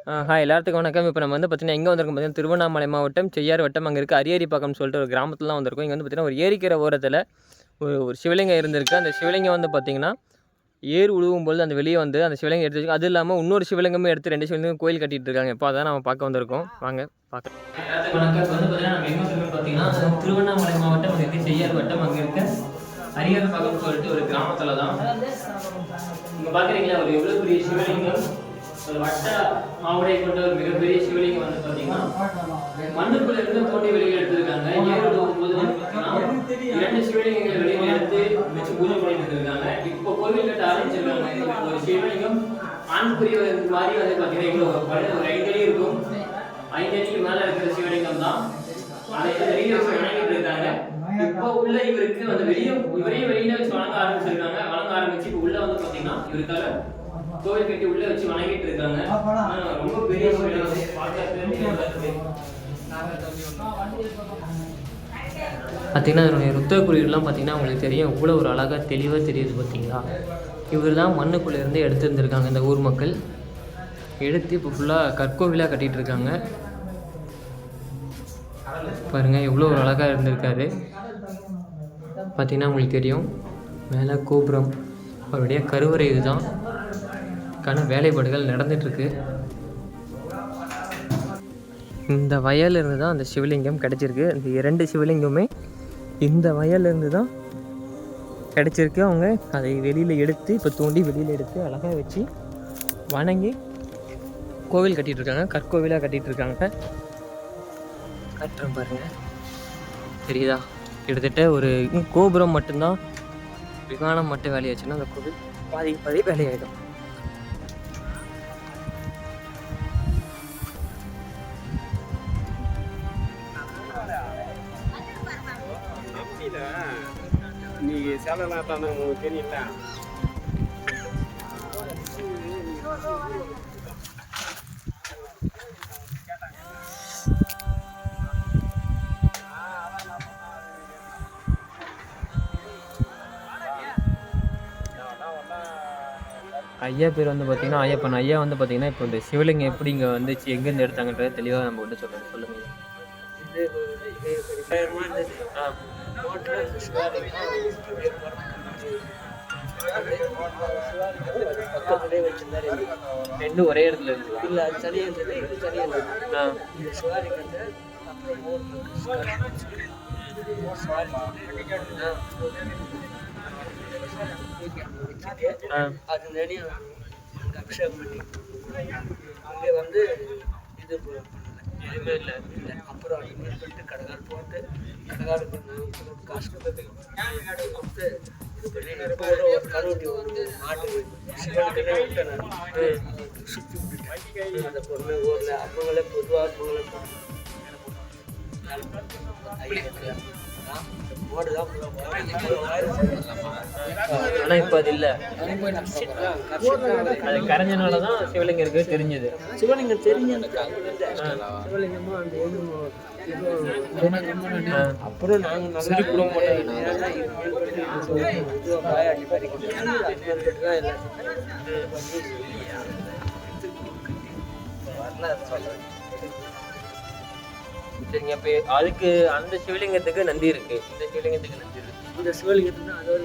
Hi எல்லாத்துக்கும் வணக்கம். இப்போ நம்ம வந்து பார்த்தீங்கன்னா எங்கே வந்திருக்கோம் பார்த்தீங்கன்னா திருவண்ணாமலை மாவட்டம் செய்யார் வட்டம். அங்கே இருக்க அரியரிப்பாக்கம்னு சொல்லிட்டு ஒரு கிராமத்தில் தான் வந்திருக்கோம். இங்கே வந்து பார்த்தீங்கன்னா ஒரு ஏரிக்கிற ஓரத்தில் ஒரு சிவலிங்கம் இருந்திருக்கு. அந்த சிவலிங்கம் வந்து பார்த்தீங்கன்னா ஏர் உழுவும்போது அந்த வெளியே வந்து அந்த சிவலிங்கம் எடுத்து வச்சு, அது இல்லாமல் இன்னொரு சிவலிங்கமே எடுத்து 2 சிவலிங்கம் கோயில் கட்டிட்டு இருக்காங்க. இப்போ அதான் நம்ம பார்க்க வந்திருக்கோம். வாங்க பார்க்கலாம். எல்லாத்துக்கும் வணக்கம். இப்போ வந்து பார்த்தீங்கன்னா நம்ம எங்கே வந்திருக்கோம் பார்த்தீங்கன்னா திருவண்ணாமலை மாவட்டம் அங்கே இருக்க செய்யார் வட்டம். அங்கே இருக்க அரியரிப்பாக்கம்னு சொல்லிட்டு ஒரு கிராமத்தில் தான். இங்கே பார்க்குறீங்களா ஒரு எவ்வளோ பெரிய சிவலிங்கம், ஒரு வட்ட மாவுடை கொண்ட ஒரு மிகப்பெரிய சிவலிங்கம் வந்து பார்த்தீங்கன்னா மண்ணுக்குள்ள இருந்து தோண்டி வெளியே எடுத்திருக்காங்க. ஏறு போகும்போது வந்து பார்த்தீங்கன்னா 2 சிவலிங்கங்களை வெளியே எடுத்து வச்சு பூஜை பண்ணிட்டு இருக்காங்க. இப்போ கோவில் கட்ட ஆரம்பிச்சிருக்காங்க. ஒரு சிவலிங்கம் ஆண்குரிய மாதிரி வந்து பார்த்தீங்கன்னா இவ்வளோ ஒரு 5 அடி இருக்கும். 5 அடிக்கு மேலே இருக்கிற சிவலிங்கம் தான். அதை வெளியே வச்சு வணங்கிட்டு இருக்காங்க. இப்போ உள்ள இவருக்கு வந்து இவரே வெளியில வச்சு வணங்க ஆரம்பிச்சிருக்காங்க. வணங்க ஆரம்பிச்சு இப்போ உள்ள வந்து பார்த்தீங்கன்னா இவருக்காக கோவில் கட்டி உள்ள வச்சு வணங்கிட்டு இருக்காங்க. ரொம்ப பெரிய பார்த்தீங்கன்னா அதனுடைய ருத்ர குறியீடுலாம் பார்த்தீங்கன்னா உங்களுக்கு தெரியும். இவ்வளோ ஒரு அழகாக தெளிவாக தெரியுது பார்த்தீங்களா. இவர் தான் மண்ணுக்குள்ளே இருந்து எடுத்துருந்துருக்காங்க. இந்த ஊர் மக்கள் எடுத்து இப்போ ஃபுல்லாக கற்கோவிலாக கட்டிகிட்டு இருக்காங்க. பாருங்கள் எவ்வளோ ஒரு அழகாக இருந்திருக்காரு பார்த்தீங்கன்னா உங்களுக்கு தெரியும். மேலே கோபுரம், அவருடைய கருவறை இதுதான். வேலைப்பாடுகள் நடந்துட்டுருக்கு. இந்த வயலிருந்து தான் அந்த சிவலிங்கம் கிடச்சிருக்கு. இந்த 2 சிவலிங்கமே இந்த வயலிருந்து தான் கிடச்சிருக்கு. அவங்க அதை வெளியில் எடுத்து இப்போ தோண்டி வெளியில் எடுத்து அழகாக வச்சு வணங்கி கோவில் கட்டிகிட்ருக்காங்க. கற்கோவிலாக கட்டிகிட்ருக்காங்க. கட்டுறேன் பாருங்கள், தெரியுதா? கிட்டத்தட்ட ஒரு கோபுரம் மட்டும்தான், விமானம் மட்டும் வேலையாச்சுன்னா அந்த கோவில் பாதி வேலையாயிடும். நீங்க சேலம் தான் உங்களுக்கு தெரியல. ஐயா பேர் வந்து பார்த்தீங்கன்னா ஐயப்பன். ஐயா வந்து பார்த்தீங்கன்னா இப்போ இந்த சிவலிங்கம் எப்படி இங்கே வந்துச்சு, எங்கேருந்து எடுத்தாங்கன்றதை தெளிவாக நம்ம வந்து சொல்லுங்கள். பக்கத்துலேயே வச்சிருந்தாரு. 2 ஒரே இடத்துல இருக்கு. இல்லை அது சரியாக இருந்தது, இது சரியாக இருந்தது. இந்த சிவாலிங்கத்தை அது நிறைய அபிஷேகம் பண்ணி அங்கே வந்து இது எதுவுமே இல்லை. அப்புறம் இன்னும் போட்டு கடகால் போட்டு கடகாலுக்கு காசு கொடுத்து இது பண்ணி இப்போ ஒரு கருவட்டி ஒரு மாட்டு சிவனுக்குன்னே விட்டேன். சுற்றி விட்டுட்டேன் அந்த பொண்ணு ஊரில். அவங்களே பொதுவாக ஆனால் இப்போ அது இல்லை. அது கரைஞ்சனால தான் சிவலிங்கம் இருக்கு தெரிஞ்சது. சிவலிங்கம் தெரிஞ்சதுக்கு சிவலிங்கமா அந்த அப்புறம் நாங்கள் சிறு குடும்பம் சரிங்க. இப்போ அதுக்கு அந்த சிவலிங்கத்துக்கு நந்தி இருக்கு, இந்த சிவலிங்கத்துக்கு நந்தி இருக்கு. இந்த சிவலிங்கத்துக்கு அதோட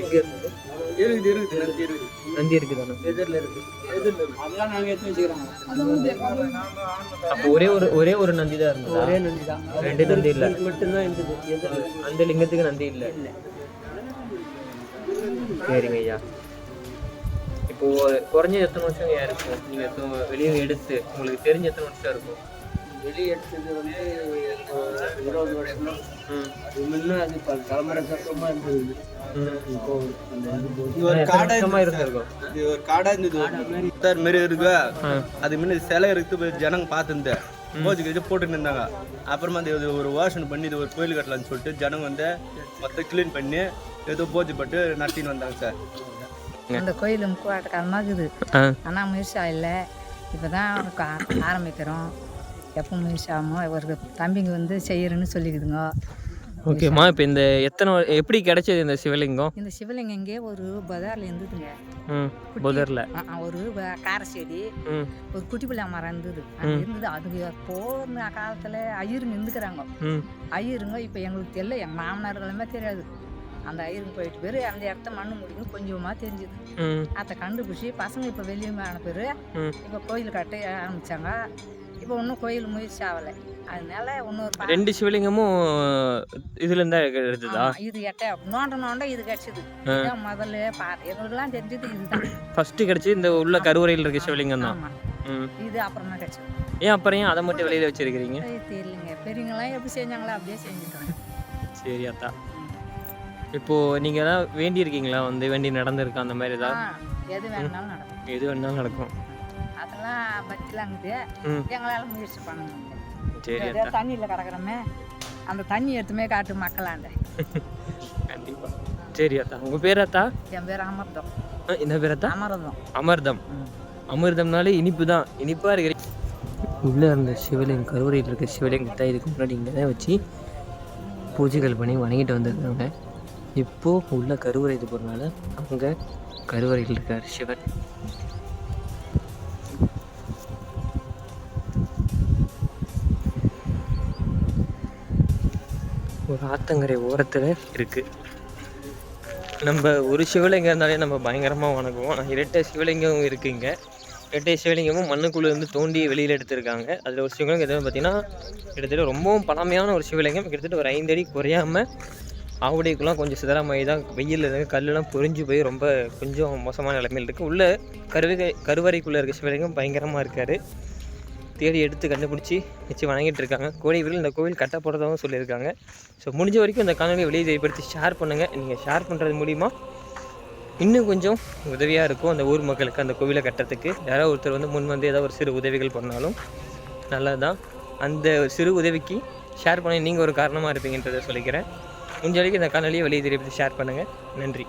எங்கே இருக்குது? நந்தி இருக்குது தானே, எதிரில் இருக்கு. அதெல்லாம் நாங்கள் எடுத்து வச்சுக்கிறோம். அப்போ ஒரே ஒரு நந்தி தான் இருந்தது. ஒரே நந்தி தான், 2 நந்தி இல்லை மட்டும்தான் இருந்தது. அந்த லிங்கத்துக்கு நந்தி இல்லை. சரிங்க ஐயா. இப்போ குறைஞ்சது எத்தனை வருஷம் இருக்கும் நீங்கள் வெளியே எடுத்து? உங்களுக்கு தெரிஞ்ச எத்தனை வருஷம் இருக்கும்? வெளியே எடுத்தது வந்து 20 வருஷம். அது முன்னே அது தலைமுறை கஷ்டமாக இருந்தது. ஒரு காடாக இருந்திருக்கும். இது ஒரு காடாக இருந்தது மாரி இருக்கு. அது முன்னாடி சிலை இருக்கு. ஜனங்க பார்த்துருந்தேன் போஜி கழிச்சு போட்டுன்னு இருந்தாங்க. அப்புறமா அது ஒரு வாஷன் பண்ணி இது ஒரு கோயில் கட்டலான்னு சொல்லிட்டு ஜனங்க வந்து மொத்தம் கிளீன் பண்ணி ஏதோ போஜி பட்டு நடத்தின்னு வந்தாங்க சார். அந்த கோயில் முக்காட்டக்காரமாக இருக்குது. ஆனால் முயற்சி இல்லை. இப்போ தான் ஆரம்பிக்கிறோம். எப்போ முயற்சி ஆகுமோ. ஒரு தம்பிங்க வந்து செய்யறேன்னு சொல்லிக்குதுங்க. ஓகேம்மா. இப்போ இந்த எப்படி கிடைச்சது இந்த சிவலிங்கம்? இந்த சிவலிங்கம் இங்கே ஒரு பஜாரில் இருந்ததுங்க. புதரில் ஒரு கார செடி, ஒரு குட்டி பிள்ளை மரம் இருந்தது. அது இருந்தது. அது போன காலத்தில் ஐயருங்க இருந்துக்கிறாங்க. ஐயருங்க இப்போ எங்களுக்கு தெரியல, எங்கள் மாமனார்களுமே தெரியாது. அந்த ஐயருங்க போயிட்டு பேர் அந்த இடத்த மண்ணு முடிக்கும் கொஞ்சமாக தெரிஞ்சுது. அதை கண்டுபிடிச்சி பசங்க இப்போ வெளியே ஆன பேர் இப்போ கோயில் கட்ட ஆரம்பித்தாங்க. இப்போ இன்னும் கோயில் முயற்சி ஆகலை. அதனால இன்னொரு 2 சிவலிங்கமும் இதுலேருந்து எடுத்ததா? இது எட்ட நோண்ட இது கிடச்சிது. இதுதான் முதல்ல எங்களுக்குலாம் தெரிஞ்சது இதுதான். ஃபஸ்ட்டு கிடச்சி இந்த உள்ள கருவறையில் இருக்க சிவலிங்கம் தான். இது அப்புறம் தான் கிடச்சிது. அப்புறம் ஏன் அதை மட்டும் வெளியில் வச்சிருக்கிறீங்க? தெரியலங்க, பெரியவங்களாம் எப்படி செஞ்சாங்களோ அப்படியே செஞ்சுட்டோம். சரி அத்தா. இப்போது நீங்கள் தான் வேண்டியிருக்கீங்களா? வேண்டி நடந்திருக்கா அந்த மாதிரி தான்? எது வேணாலும் நடக்கும். எது வேணாலும் நடக்கும். அதெல்லாம் பற்றிலாங்குது. எங்களால் முயற்சி பண்ண முடியல. சரி. தண்ணியில் கிடக்குறோமே, அந்த தண்ணி எடுத்துமே காட்டு மக்களாண்ட. கண்டிப்பாக. சரி அத்தா. உங்கள் பேர் அத்தா? என் பேர் அமர்தம். என்ன பேர் அத்தா? அமர்தம். அமர்தம். அமிர்தம்னாலே இனிப்பு தான். இனிப்பாக இருக்கிற உள்ளே இருந்த சிவலிங்கம், கருவறையில் இருக்க சிவலிங்கத்தை இதுக்கு முன்னாடி இங்கே தான் வச்சு பூஜைகள் பண்ணி வணங்கிட்டு வந்திருக்காங்க. இப்போது உள்ள கருவறை இது போகிறனால அங்கே கருவறையில் இருக்கார் சிவன். ஒரு ஆத்தங்கரை ஓரத்தில் இருக்குது. நம்ம ஒரு சிவலிங்கம் இருந்தாலே நம்ம பயங்கரமாக வணங்குவோம். ஆனால் 2 சிவலிங்கம் இருக்குங்க. 2 சிவலிங்கமும் மண்ணுக்குள்ளே இருந்து தோண்டி வெளியில் எடுத்திருக்காங்க. அதில் ஒரு சிவலிங்கம் எதுவும் பார்த்திங்கன்னா கிட்டத்தட்ட ரொம்பவும் பழமையான ஒரு சிவலிங்கம். கிட்டத்தட்ட ஒரு 5 அடி குறையாமல் ஆவுடைக்குலாம் கொஞ்சம் சிதறமாயி தான் வெயில் இருக்குது. கல்லெல்லாம் பொறிஞ்சு போய் ரொம்ப கொஞ்சம் மோசமான நிலைமையில் இருக்குது. உள்ள கருவறைக்குள்ளே இருக்க சிவலிங்கம் பயங்கரமாக இருக்கார். தேடி எடுத்து கண்டுபிடிச்சி வச்சு வணங்கிட்டு இருக்காங்க. கோடியில் இந்த கோவில் கட்ட போகிறதாகவும் சொல்லியிருக்காங்க. ஸோ முடிஞ்ச வரைக்கும் இந்த காணொலியை வெளியே தெரியப்படுத்தி ஷேர் பண்ணுங்கள். நீங்கள் ஷேர் பண்ணுறது மூலிமா இன்னும் கொஞ்சம் உதவியாக இருக்கும் அந்த ஊர் மக்களுக்கு அந்த கோவிலை கட்டுறதுக்கு. யாராவது ஒருத்தர் முன் வந்து ஏதாவது ஒரு சிறு உதவிகள் பண்ணாலும் நல்லது தான். அந்த சிறு உதவிக்கு ஷேர் பண்ணி நீங்கள் ஒரு காரணமாக இருப்பீங்கன்றதை சொல்லிக்கிறேன். முடிஞ்ச வரைக்கும் இந்த காணொலியை வெளியே தெரியப்படுத்தி ஷேர் பண்ணுங்கள். நன்றி.